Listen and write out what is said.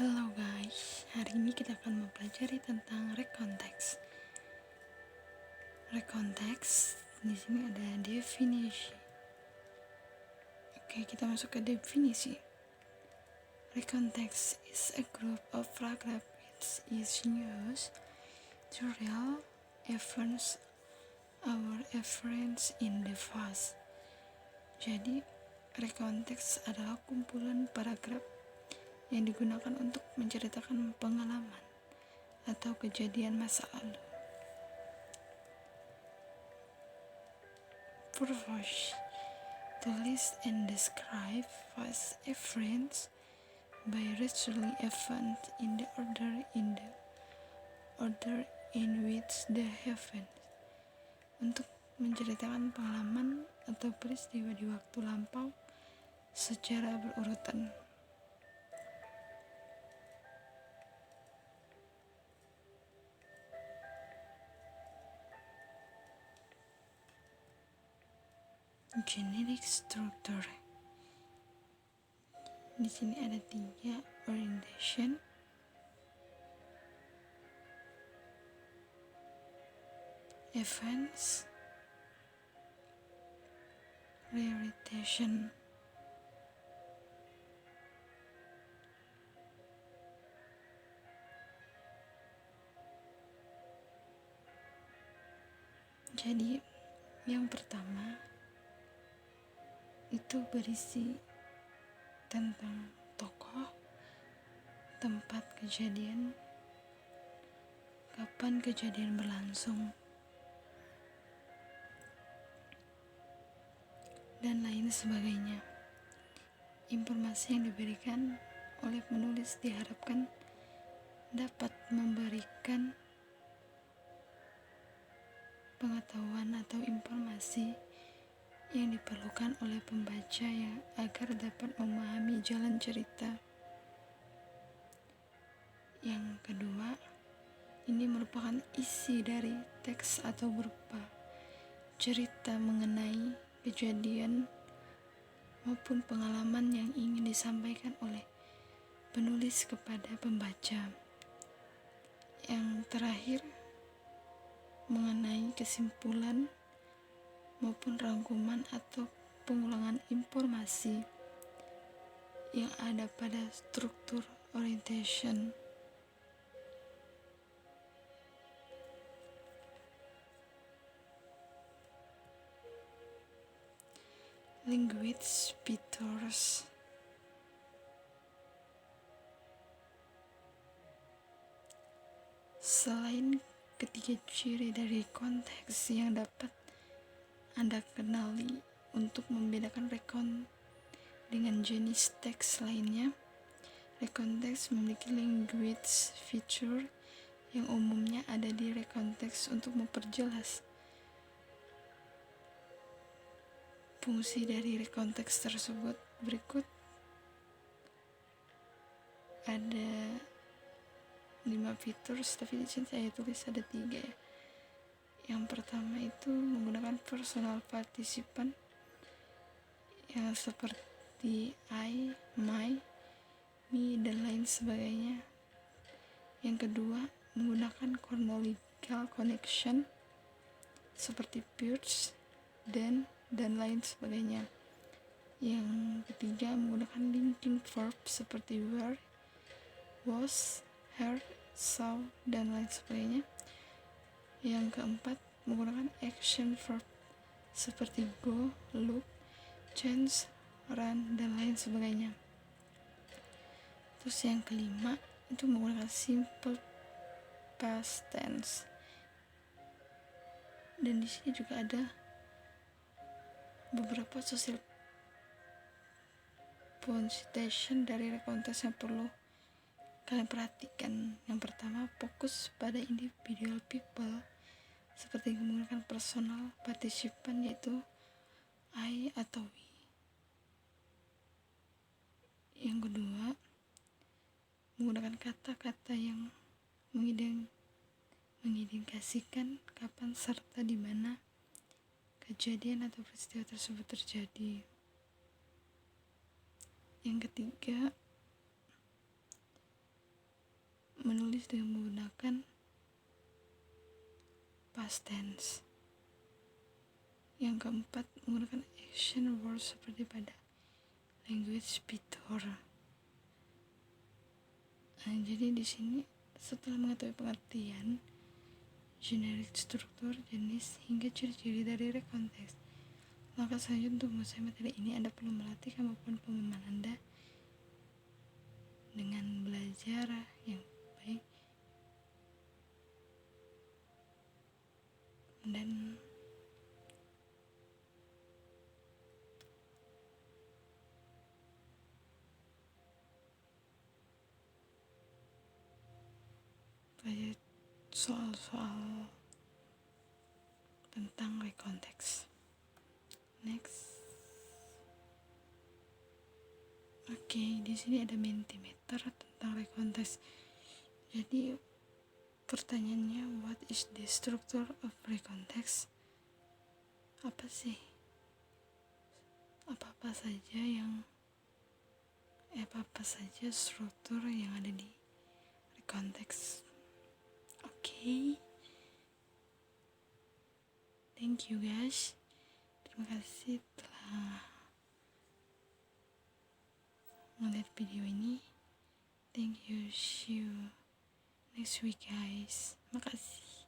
Halo guys, hari ini kita akan mempelajari tentang rekonteks. Rekonteks di sini ada definisi. Oke, kita masuk ke definisi. Rekonteks is a group of paragraphs which is used to real events or events in the past. Jadi, rekonteks adalah kumpulan paragraf yang digunakan untuk menceritakan pengalaman atau kejadian masa lalu. Purpose: to list and describe past events by recalling events in the order in which they happened. Untuk menceritakan pengalaman atau peristiwa di waktu lampau secara berurutan. Genetic structure. Di sini ada 3 orientation, events, reorientation. Jadi yang pertama itu berisi tentang tokoh, tempat kejadian, kapan kejadian berlangsung, dan lain sebagainya. Informasi yang diberikan oleh penulis diharapkan dapat memberikan pengetahuan atau informasi yang diperlukan oleh pembaca agar dapat memahami jalan cerita. Yang kedua, ini merupakan isi dari teks atau berupa cerita mengenai kejadian maupun pengalaman yang ingin disampaikan oleh penulis kepada pembaca. Yang terakhir, mengenai kesimpulan maupun rangkuman atau pengulangan informasi yang ada pada struktur orientation. Language features. Selain ketiga ciri dari konteks yang dapat Anda kenali untuk membedakan rekon dengan jenis teks lainnya, rekonteks memiliki language feature yang umumnya ada di rekonteks untuk memperjelas fungsi dari rekonteks tersebut. Berikut ada 5 fitur, tapi di sini saya tulis ada 3 ya. Yang pertama itu menggunakan personal participan yang seperti I, my, me, dan lain sebagainya. Yang kedua, menggunakan chronological connection seperti first, then, dan lain sebagainya. Yang ketiga, menggunakan linking verb seperti were, was, heard, saw, dan lain sebagainya. Yang keempat, menggunakan action verb seperti go, look, change, run, dan lain sebagainya. Terus yang kelima, itu menggunakan simple past tense. Dan di sini juga ada beberapa social punctuation dari rekonteks yang perlu kalian perhatikan. Yang pertama, fokus pada individual people seperti menggunakan personal participan yaitu I atau we. Yang kedua, menggunakan kata-kata yang mengindikasikan kapan serta di mana kejadian atau peristiwa tersebut terjadi. Yang ketiga, menulis dengan menggunakan past tense. Yang keempat, menggunakan action words seperti pada language picture. Nah, jadi di sini setelah mengetahui pengertian, generik struktur, jenis, hingga ciri-ciri dari rekonteks, maka selanjutnya untuk menguasai materi ini Anda perlu melatih kemampuan pemahaman Anda dengan belajar yang baik dan belajar soal-soal tentang rekonteks. Next. Oke, di sini ada Mentimeter tentang rekonteks. Jadi pertanyaannya, what is the structure of rekonteks? Apa sih? Apa saja struktur yang ada di rekonteks? Oke. Thank you guys. Terima kasih telah melihat video ini. Thank you. See you next week guys. Makasih.